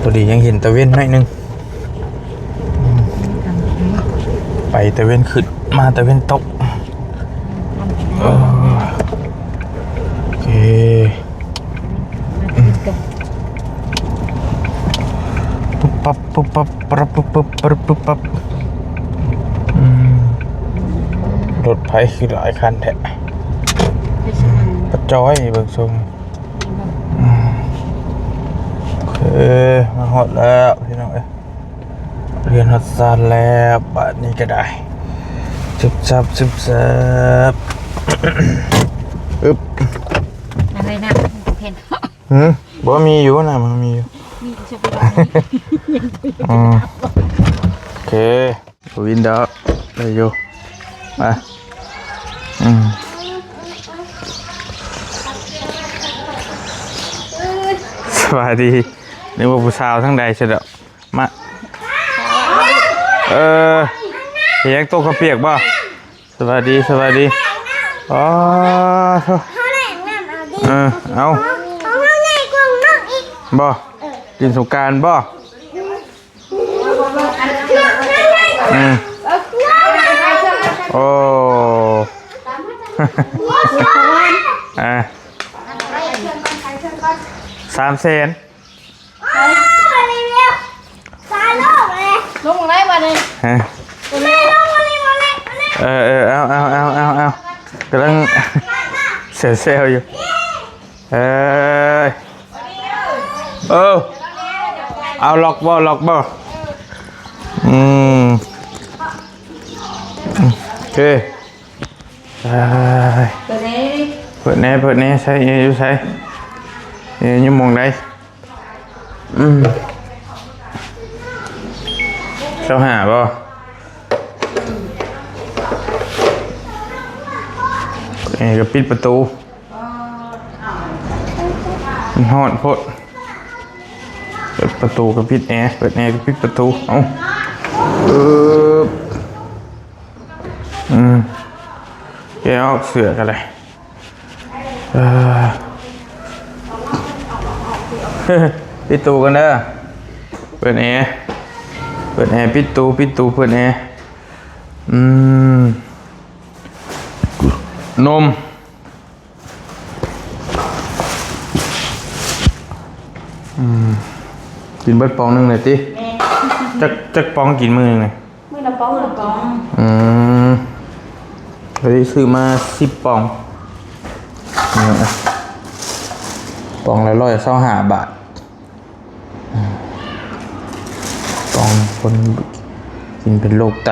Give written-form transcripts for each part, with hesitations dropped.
พอดียังเห็นตะเว้นหน่อยนึงไปตะเว้นขึ้นมาตะเว้นตกโอเคปุ๊บปั๊บปุ๊บปั๊บปั๊บปุ๊บปั๊บปั๊บปุ๊บปั๊บรถไฟคือหลายคันแท้ปะจอยเบิ่งทรงโอเคมาฮอดแล้วพี่น้องเอ้ยเรียนฮอดซานแล้วบัดนี้ก็ได้ซึบซับอึ๊บอะไรนะเพนบ่มีอยู่นะมันมีอยู่มีเฉพาะโอเควินเดอร์ได้อยู่มาสวัสดีนึกว่าผู้สาวทั้งใดเฉยๆมาเฮียงโตกระเปียกบ่สวัสดีอ๋อเอาบ่กินสงกรานต์บ่โอ้300,000ลงไรบ้านี่เอากำลังเซลอยู่เอาล็อกบ่โอเคเปิดแน่ใช่อยู่ใช่ยังมองได้เจ้าหาบ่ก็ปิดประตูมันฮอดโพดเปิดประตูก็ปิดแอร์เปิดแอร์ก็ปิดประตูเอาแกออกเสือกันเลยปิดตูกันเด้อเปิดแอร์ปิดตูเปิดแอร์นมกินเบิดปองนึงเลยติจักปองกินมือนึงเลยมือละปองเลยซื้อมา10 ปองปองละ125 บาทปองคนกินเป็นโรคไต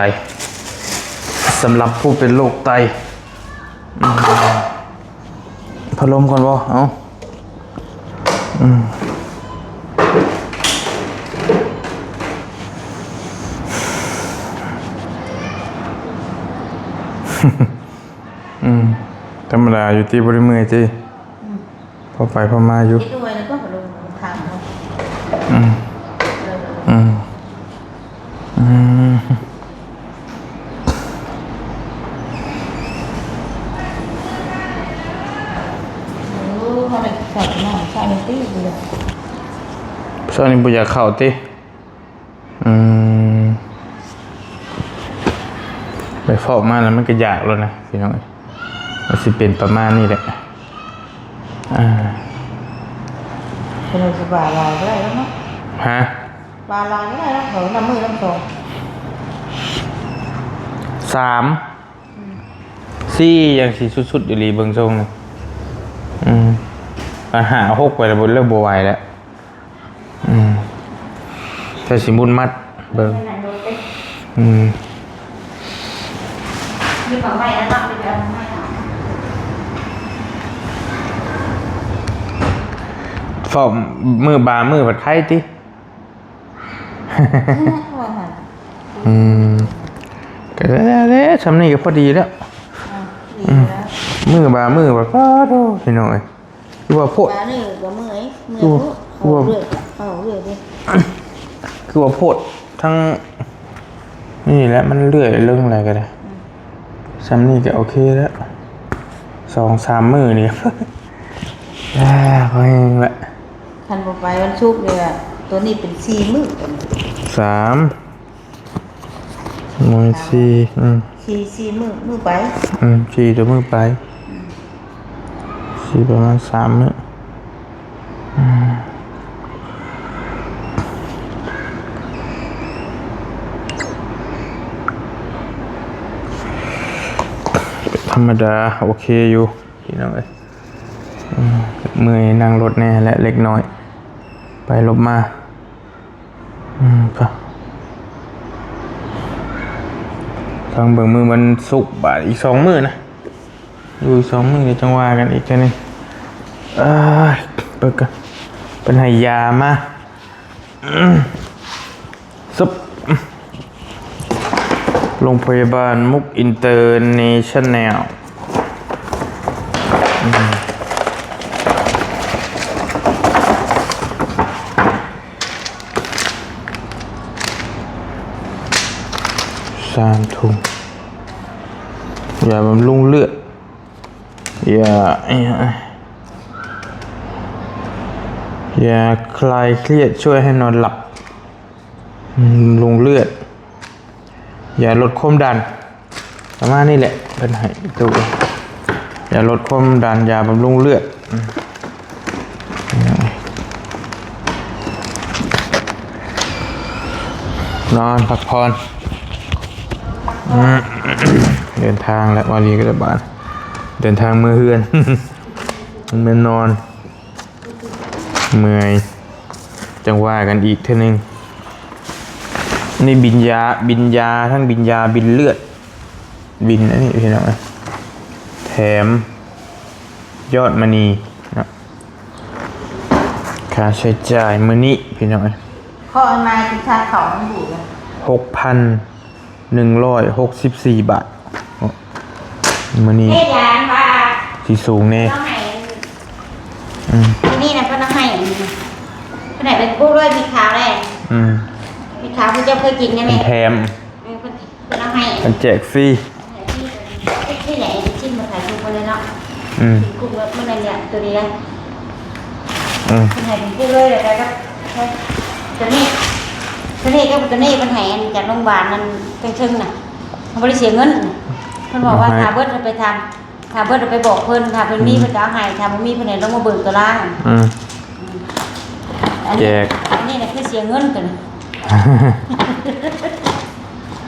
สำหรับผู้เป็นโรคไตพัดลมก่อนบ่เอาธรรมดาอยู่ที่บริเมืองจีพอไปพอมาอยู่ด้วยแล้วก็พัดลมทางชาติตี้เลยชาตินี้บุญอยากเข้าตีไปฟอกมาแล้วมันก็อยากแล้วนะพี่น้องมันสิเป็นประมาณนี้แหละเป็นสบายลายก็ได้แล้วเนาะฮะบาลายก็ได้แล้วเขาทำมือทำสอง3 4อย่างสีสุดๆอยู่รีเบิงทรงปัญหา6ไปแล้วบนเริ่มบวไหวแล้วถ้าสิมุนมัดเบิงมีของใหม่แล้วเนาะมีแบบใหม่ฟอกมือบามือผัดไข่ติก็แล้วทำนี่ก็พอดีแล้วมือบามือแบบก็โดพี่น้อยคือว่าโพดนี่ก็มือคือว่าเรื่อยดิคือว่าโพดทั้งนี่แหละมันเลื่อยเรื่องอะไรกันเลยซ้ำนี่ก็โอเคแล้ว2-3 มื้อนี่ก็เองแหละทันไปวันชุกเลย ตัวนี้เป็น4มื้อ 3มื้อ44มื้อไป 4ตัวมื้อไป4ประมาณ3มื้อธรรมดาโอเคอยู่พี่น้องเอ้ยเมื่อยนั่งรถแน่และเล็กน้อยไปลบมาก็ทางเบิ่งมือมันสุกบาทอีก2 มื้อนะอยู่อีก2 มื้อเดี๋ยวจังว่ากันอีกแค่นึงเปิดกันเป็นให้ยามาซุบโรงพยาบาลมุกอินเตอร์เนชั่นแนล3 ถุงอย่าบำรุงเลือดอย่าคลายเครียดช่วยให้นอนหลับลงเลือดอย่าลดความดันประมาณนี้แหละเป็นให้ตัวอย่าลดความดันอย่าบำรุงเลือดนอนพักผ่อนเดินทางแล้ววารีก็จะบานเดินทางมือเฮือน มันนอนเมื่อยจังว่ากันอีกเท่านึงนี่บินยาทั้งบินยาบินเลือดบินอันนี้พี่น้องแถมยอดมณีนะค่าใช้จ่ายมื้อนี้พี่น้องข้อมาที่ชาเขามันอยู่นะ6,164 บาทมื้อนี้สิสูงแน่นี่นะเพิ่นเอาให้เพิ่นให้เป็นปุ๊บเลยมีขาวได้มีขาวเพิ่นจะเคยกินใช่มั้ยแถมเพิ่นเอาให้เพิ่นแจกฟรีที่ไหนชิ้นมาถ่ายรูปเลยเนาะกุ้งมันอะไรเนี่ยตัวนี้นะเพิ่นให้เป็นปุ๊บเลยแล้วก็ตัวนี้ก็ตัวนี้เพิ่นให้จากโรงพยาบาลนั่นเชิงๆน่ะบ่ได้เสียเงินเพิ่นบอกว่าถ้าเบิดไปทำถ้าเบิดไปบอกเพิ่นถ้าเพิ่นมีเพิ่นจะเอาให้ถ้าบ่มีเพิ่นให้ลงมาเบิกตัวล่างแจกอันนี้น่ะคือเสียเงินกัน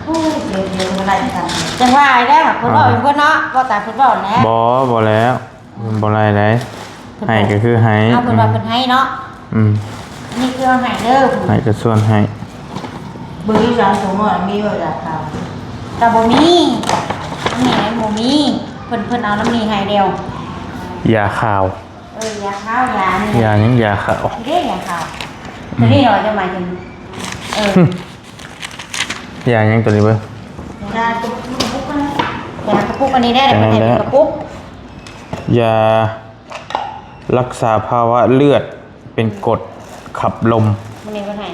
โอ้ยเดี๋ยวอะไรกันจังว่าไอ้ได้ค่ะเพิ่นเว้าเพิ่นเนาะบ่ตามเพิ่นเว้าแหละบ่แล้วบ่ไรได้ให้ก็คือให้เอาเพิ่นว่าเพิ่นให้เนาะนี่คือเอาให้เด้อให้ก็ส่วนให้เบิ่งอยู่3ถุงอ่ะมีบ่ล่ะครับแต่บ่มีนี่บ่มีเพิ่นเอาน้ำนี่ให้เดียวยาขาวย าขาวยานี่ยายังยาขาวเด้ยาขาวตัวนี้เราจะหมายถึงยายังตัวนี้เบิ่งยากระปุกอันนี้ได้เลยเป็นกระปุกยารักษาภาวะเลือดเป็นกรดขับลมมันนี่ก็ให้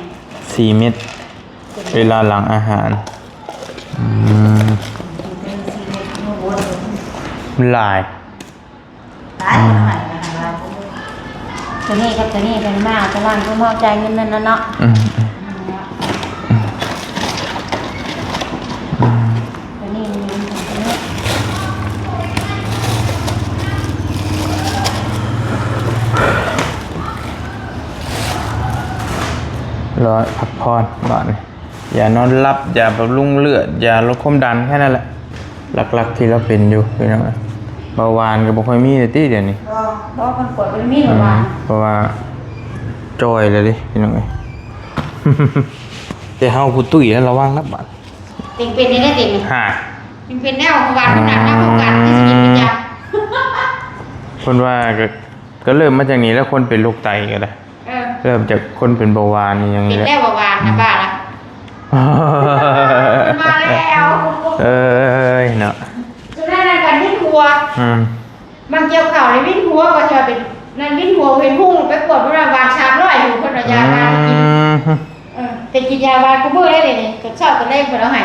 4 เม็ดเวลาหลังอาหารลายตัวนี้กับตัวนี้เป็นมากจะว่างก็มอบใจเงินนั่นนะเนาะตัวนี้รอพักผ่อนบ้านอย่านอนหลับอย่าบำรุงเลือดอย่าลดความดันแค่นั้นแหละหลักๆที่เราเป็นอยู่พี่น้องเบาหวานก็บ่ค่อยมีเลยติเดี๋ยวนี้บ่คนปวดบ่มีเบาหวานเพราะว่าจอยเลยดิพี่น้องแต่เฮาผู้ตุ้ยแล้วระวังนะบัดเป็นได้ติฮะเป็นแนวเบาหวานขนาดนั้นเท่ากันที่สิกินประจำคนว่าก็เริ่มมาจากนี้แล้วคนเป็นโรคไตก็ได้เริ่มจากคนเป็นเบาหวานนี่อย่างนี้แหละเป็นเบาหวานนะบ้าล่ะมาแล้วเนาะฉะนั้นการวิ่งหัวมันเกี่ยวข่าวในวิ่งหัวก็จะเป็นนั่นวิ่งหัวเห็นพุ่งไปกดประมาณ300อยู่คนละยาบาลกินแต่กินยาบาลกูเบื่อได้เลยนี่ก็ชอบตัวเล่นไปแล้วไง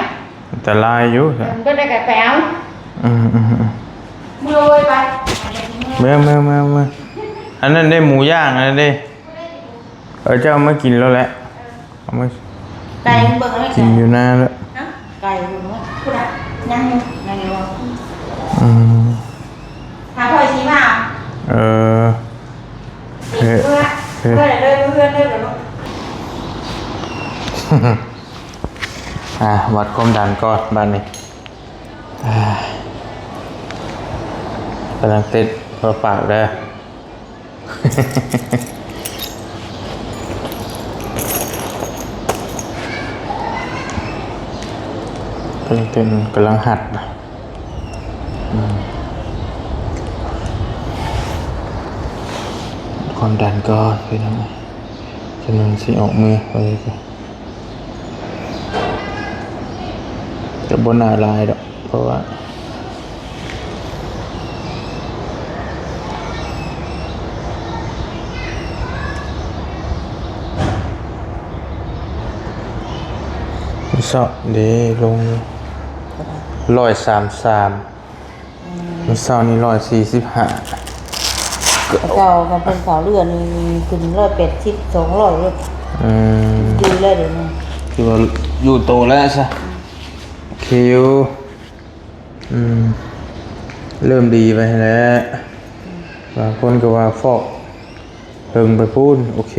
แต่ลายอยู่ก็ได้ไก่แป๋วมือไปเมื่ออันนั้นได้หมูย่างอันนั้นได้ เจ้ามากินแล้วแหละเอามา ไก่เบิ่งอะไร กินอยู่นานแล้ว ไก่เบิ่งว่าคุณอ่ะยังยังไงวะ อืม หาพ่อยชี้มา เออ เพื่อนเพื่อนเลยเพื่อนเลยเดี๋ยว วัดความดันก่อนบ้านนี้กำลังติดพอปากได้ กำลังหัดความดันก่อนพี่น้องจำนวนสิออกมือไปเลยจะบนหน้าลายดอกเพราะว่าสอบเดลง133มันเศร้านี่145เจ้ากันเป็นสาวเรือนขึ้น180 200เลยดีเลยเดี๋ยวนี้ คือว่าอยู่โตแล้วซะคิวเริ่มดีไปแล้วบางคนก็ว่าฟอกเพิ่งไปพูดโอเค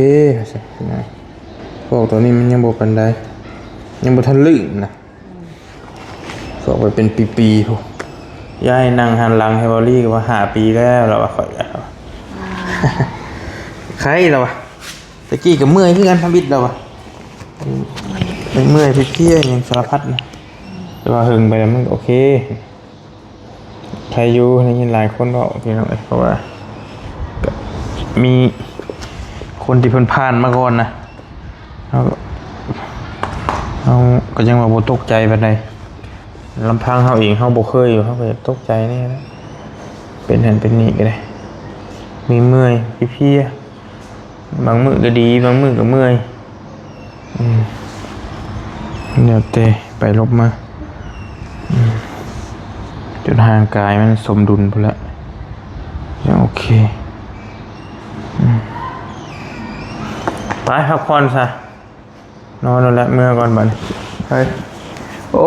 ใช่ไหมฟอกตัวนี้มันยังบ่ปานใดยังบ่ทันลื่นนะฟอกไปเป็นปีๆพุ่นยายนั่งหันหลังให้บอลลี่ก็ว่า5 ปีแล้วเราว่าข่อยแล้วใครเราวะตะกี้ก็เมื่อยคือกันทำบิดเราวะเมื่อยเพลียอย่างสารพัดนะแต่ว่าหึงไปแล้วมันโอเคใครอยู่ในยินหลายคนบอกพี่น้องเพราะว่ามีคนที่เพิ่นผ่านมาก่อนนะเขาก็ยังว่าบ่ตกใจปานใดลำพังเขาเองเขาบ่เคยอยู่เขาก็ตกใจนี่นะเป็นหันเป็นนี่ก็ได้มีเมื่อยเพลียบางมื้อก็ดีบางมื้อก็เมื่อยเดี๋ยวเตะไปลบมาจนห่างกายมันสมดุลพอแล้วยังโอเคไปพักผ่อนซะนอนแล้วเมื่อก่อนบัดเฮ้ยโอ้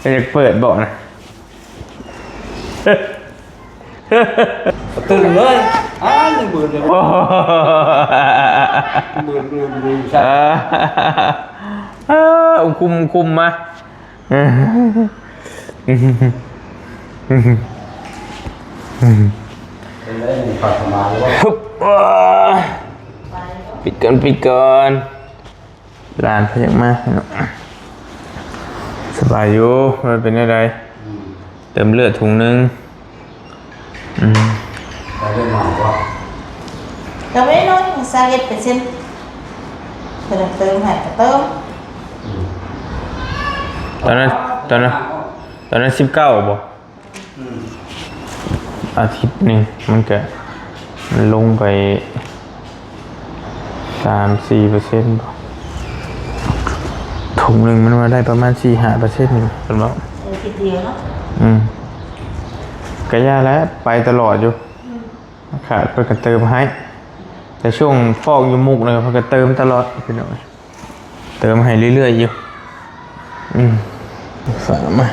อยากเปิดบอกนะตื่นเลยยังเบื่อเลยเบื่อใช่คุมมาปัดมาหรือว่าปิดก่อนลานพยักมาสบายอยู่มันเป็นอะไรเติมเลือดถุงนึงไปเล่นหน่อยว่าก็ไม่น้อย31%เติมให้ก็เติมตอนนั้น19บ่อาทิตย์นึงมันก็ลงไป3-4%บ่ถุงนึงมันมาได้ประมาณ 4-5% นึงเพิ่นว่าคิดเดียวเนาะก็ย่าแล้วไปตลอดอยู่ขาดเพิ่นก็เติมให้แต่ช่วงฟอกอยู่มุกเลยเพิ่นก็เติมตลอดพี่น้องเติมให้เรื่อยๆอยู่ฝามา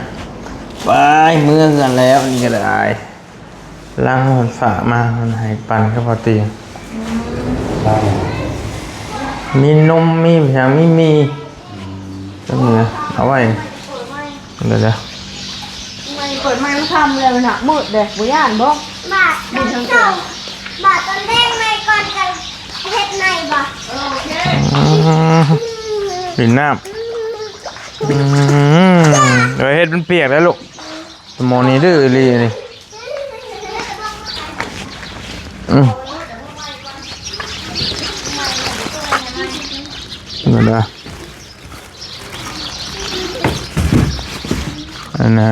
ไปเมื่อกันแล้วนี่ก็ได้ล้างมันฝามามันให้ปั่นเข้าพอเตียงมีนมมีอย่างมีก็เหนือเอาไว้เดี๋ยวไม่เปิดไม้มาทำเลยมันหนักมืดเลยบุญานบ่บาดตอนเจ้าบาดตอนแรกในก่อนจะเฮ็ดในบ่ดื่มน้ำเดี๋ยวเฮ็ดมันเปียกแล้วลูกสมองนี้ดื้อเลยนี่นั่นนะอันน่ะ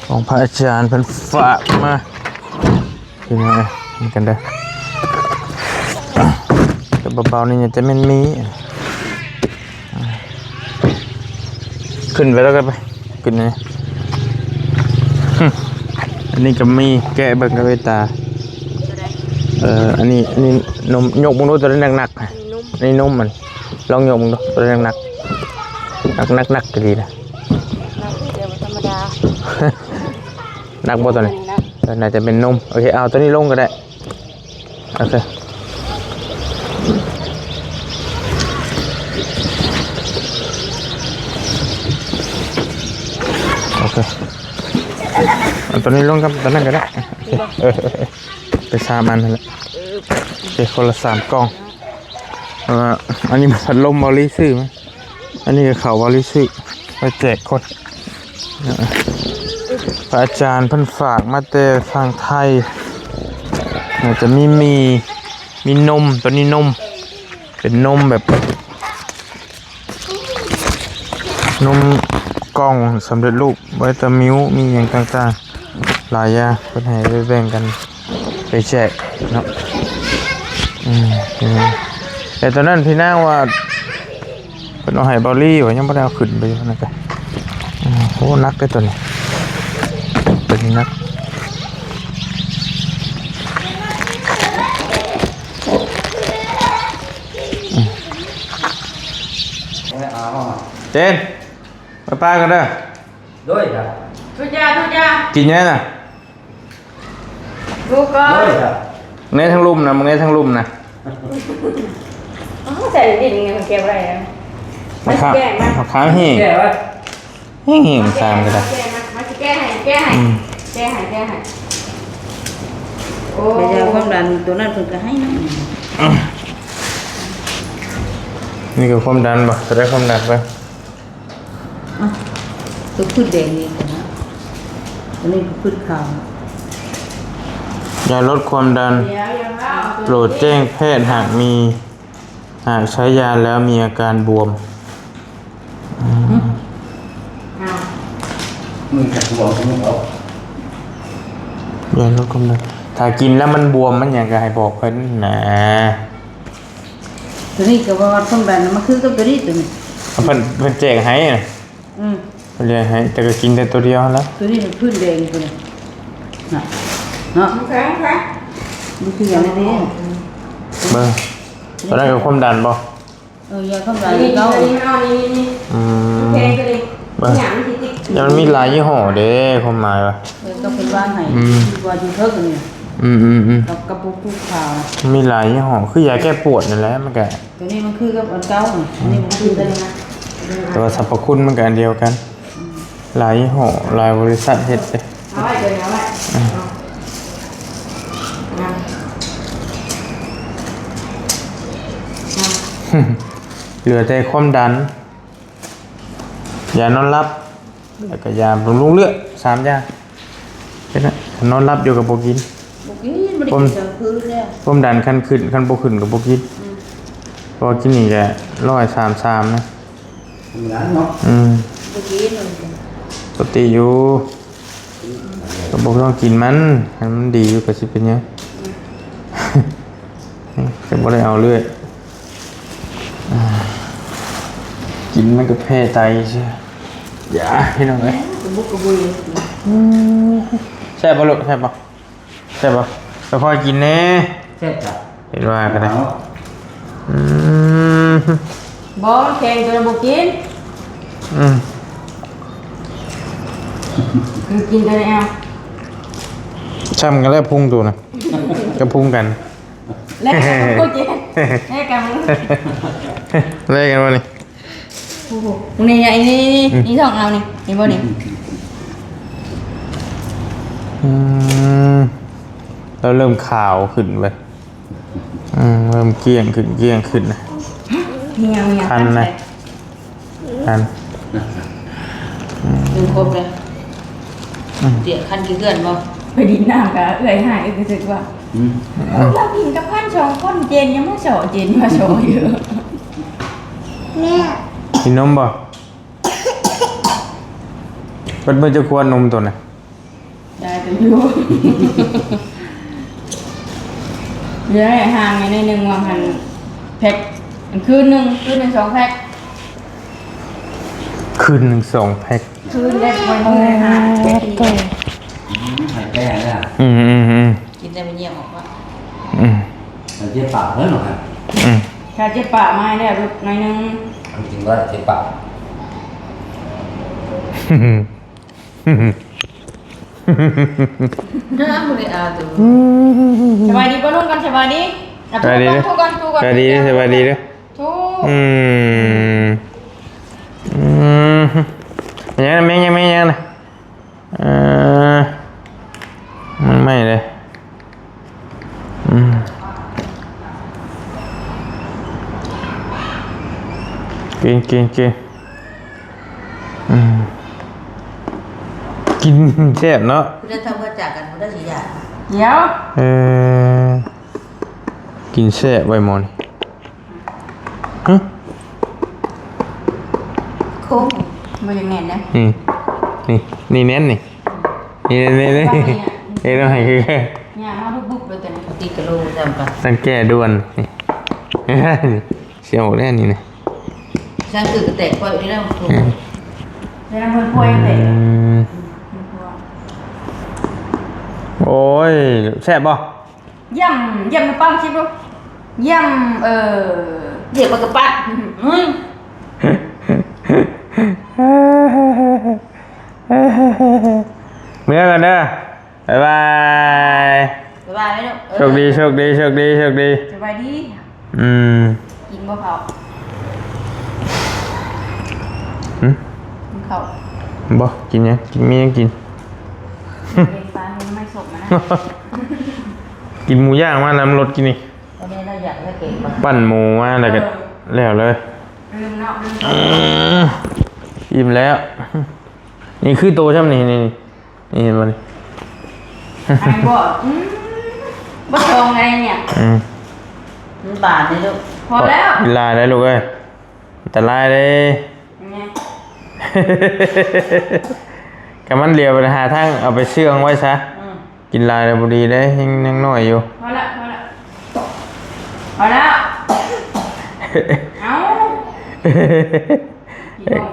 ของพระอาจารย์เพิ่นฝากมาเป็นไงนี่กันเด้อแต่เบาๆนี่จะไม่มีขึ้นไปแล้วกันไปขึ้นนี่อันนี้ก็มีแกะเบิ่งกับเวตา จะได้ อันนี้นมยกมึงดูตัวหนักๆค่ะนี่นมมันลองยกมึงดูตัวหนักก็ดีนะ เดี๋ยวธรรมดา หนักบ่ตัวนี้น่าจะเป็นนมโอเคเอาตัวนี้ลงก็ได้โอเคเอาตัวนี้ลงกับตัวนั้นก็ได้ไป3 อันนั่นแหละไปคนละ3 กล่องอันนี้พัดลมบอลลี่ซื้อไหมอันนี้ก็เขาบอลลี่ซื้อไปแจกคนพระอาจารย์เพิ่นฝากมาแต่ทางไทยน่าจะมีนมตัวนี้นมเป็นนมแบบนมกล่องสำเร็จรูปวิตามิวมีอย่างต่างๆหลายอย่างเพิ่นให้ไปแบ่งกันไปแจกเนาะแต่ตอนนั้นพี่นางว่าเพิ่นเอาให้บอลลี่ว่ายังบ่ได้เอาขึ้นไปนั่นก็โหนักได้ตัวนี้ตัวนี้นักเจนไปป้ากันเด้อ ด้วยจ้ะ ทุกอย่าง กินยังน่ะ ลูกก็ ด้วยจ้ะ เน้ทั้งลุ่มนะมึงเน้ทั้งลุ่มนะ ใส่ดินไงมันเก็บอะไรนะ มะขามหิ่ง แก้ไว้ หิ่งสามก็ได้ มาแก้ให้โอ้ ไปเจอความดันตัวนั้นเพิ่นก็ให้นะ นี่คือความดันป่ะจะได้ความดันป่ะ ตัวพืชแดงนี่นะอันนี้พืชขาวย าลดความดัน เดี๋ยวยังเอา โปรดแจ้งแพทย์หากใช้ยาแล้วมีอาการบวม มึงจะบอกมึงเอา ยาลดความดันถ้ากินแล้วมันบวมมันอย่างไรให้บอกเพิ่นนะ ตัวนี้ก็ว่าความดันมันคือกับตัวนี้ตัวนี้ เพิ่นแจกให้น่ะ อืม เพิ่นเรียกให้แต่ก็กินแต่ตัวเดียวแล้ว ตัวนี้เป็นพืชแดงตัวนี้น่ะเนาะ แข็ง มันคืออย่างนี้ เบิ่งตอนนั้นก็ความดันบ่ ยาความดัน นี่ เก่า นี่ อืม แข็งก็เลยหยามที่ติ๊ก ยังมีหลายยี่ห้อเด้ความหมายว่า ก็เป็นบ้านให้ว่าอยู่เท่ากันนี่ กับกระปุกผู้ขาว มีหลายยี่ห้อคือยาแก้ปวดนั่นแหละมันก็ ตัวนี้มันคือกับอันเก่าอันนี้มันคือตัวนี้นะ แต่ว่าสรรพคุณมันก็อันเดียวกัน หลายยี่ห้อหลายบริษัทเฮ็ดเด้ เอาไว้เดี๋ยวเอาไว้เหลือแต่ความดันยานอนหลับแล้วก็ยาบำรุงเลือด3 อย่างแค่นั้นนอนหลับอยู่กับบ่กิน บ่กินบ่ได้กินก็คือแล้ว ความดันคันขึ้นคันบ่ขึ้นก็บ่กินเพอกินนี่ก็133นะ ทำงานเนาะ บ่กินมัน ปกติอยู่ก็บ่ต้องกินมันให้มันดีอยู่ก็สิเป็นหยังก็บ่ได้เอาเรื่อยกินมันก็แพ้ไตใช่อย่าพี่น้องเอ้ย บุกกระบุย แซ่บบ่ลูกแซ่บบ่แซ่บบ่ค่อยๆกินแน่ แค่จ้ะ เห็นว่าก็ได้ บอแข็งจนบุกินคือกินตัวนี้เอา ช้ำกันแล้วพุงตัวนะก็พุงกัน แล้วก็กินแล้วกัน เล่กันวะนี่ นี่นี่ท้องเอานี่บ่นี่ แล้วเริ่มขาวขึ้นไปเริ่มเกลี้ยงขึ้นนะ เหี่ยว คันนะคัน ดูครบเลยเดี๋ยวคันกี่เดือนบ่ ไปดินน้ำกับเอ้ยหายรู้สึกว่าเรากินกับพัน2 คนเจนยังไม่โฉเจนมาโฉอยู่ แม่ กินนมบ่เปิดมือจะควรนมตัวน่ะ ได้ตัวอยู่เดี๋ยวห่างในนึงว่าหันแพ็คคืนนึง2 แพ็ค คืน1 2 แพ็ค คืนได้วันนึงห่างแพ็ค หายแก้เนี่ย อืม กินได้มันเยี่ยมออกว่า อืม เจ็บปากแล้วหน่อย ถ้าเจ็บปากมาได้แบบหน่อยนึง จริงๆว่าเจ็บปาก น้ำเลยอาดู สบายดีป่ะลุงกันสบายดีทุกกัน สวัสดีสวัสดีเด้อ ทุก ยังไม่ยังนะมันไม่เลยกินกินแซ่บเนาะ คุณจะทำกระจากกันคุณได้สีอย่าง เดี๋ยว กินแซ่บไว้หมอน โค้ง มาอย่างแน่นนะ นี่แน่นนี่ต้องให้คือ เนี่ยมาบุบเลยแต่ ตีกระโหลกจำกัน ต้องแก้ด่วนนี่เสียวแน่นี่นะ ช่างคือกระแตกค่อยนี่แล้วโค้ง เดี๋ยวมันพวยเลย โอ้ยแซ่บป่ะ ย่ำน้ำปังชิบลูกย่ำเดี๋ยวมันกระปัด เมื่อกันเด้อบ๊ายบาย บ๊ายบายไหมลูก โชคดี สบายดีกินบ่เขากินเขา บ่กินยังมียังกิน เป็นปลาให้ไม่สดนะ กินหมูย่างมาน้ำรสกินนี่ ตอนนี้เราอยากให้เก่งมา ปั่นหมูมาแล้วก็แล้วเลย ลืมเนาะ อิ่มแล้ว นี่คือโตใช่ไหมนี่เห็นป่ะนี่ ไอ้บ่บ่ชงไงเนี่ย มันบาดนี่ลูก พอแล้ว กินลายได้ลูกเอ้ยแต่ลายเลย ไง กับมันเหลียวไปหาทางเอาไปเชื่องไว้ซะกินลายแล้วบุรีได้ยังน้อยอยู่ พอแล้วเอาพี่ต้อง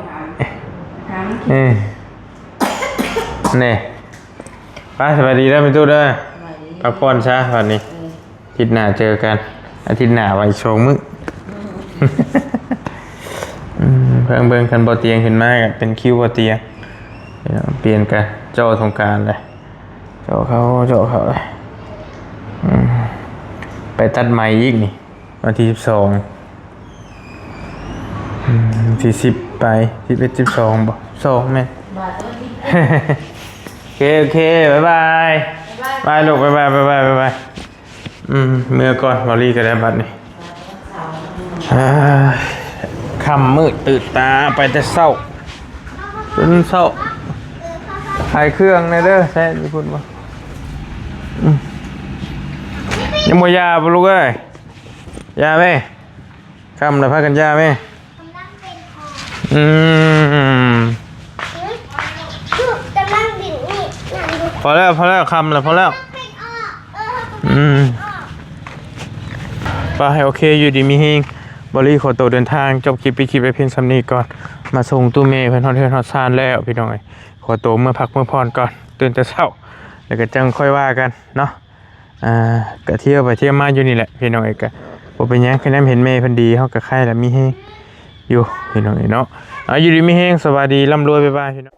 ถามนี่ป้าสวัสดีแล้วพี่ตู้เด้อพักผ่อนซะวันนี้อาทิตย์หน้าเจอกันอาทิตย์หน้าไว้โชว์มึกเพิ่งเบิ่งคันบ่เตียงขึ้นมาก็เป็นคิวบ่เตียงเปลี่ยนกันเจ้าสงกรานต์เลยเจ้าเขาเลยไปตัดไม้อีกนี่วันที่12ที่10ไป11 12บ่2แม่น บาดตัวที่ โอเคบ๊ายบายบายลูกบ๊ายบายเมื่อก่อนบอลลี่ก็ได้บัตรนี่ค่ำมืดตื่นตาไปแต่เศร้าจนเศร้าถ่ายเครื่องในเด้อใช่ที่พูดว่ายังบ่ยาปะลูกเอ้ยยาไหมค่ำแล้วพากันยาไหม กำลังเป็นคอกำลังดิ่งนี่นั่นดู พอแล้วคำแล้วพอแล้ว เป็นออกไปโอเคอยู่ดีมีเฮงบริขอตัวเดินทางจบคลิปไปเพียงสำนีก่อนมาส่งตู้เมย์เพื่อนฮอดซานแล้วพี่น้องขอตัวเมื่อพักเมื่อพรก่อนตื่นแต่เช้าแล้วก็จังค่อยว่ากันเนาะก็เที่ยวไปเที่ยวมาอยู่นี่แหละพี่น้องก็บ่เป็นหยังแค่นั้นเห็นเมย์เพิ่นดีเฮาก็ไข่แล้วมีเฮงอยู่พี่น้องเนาะอยู่ดีมีเฮงสวัสดีร่ำรวยบ๊ายบายพี่น้อง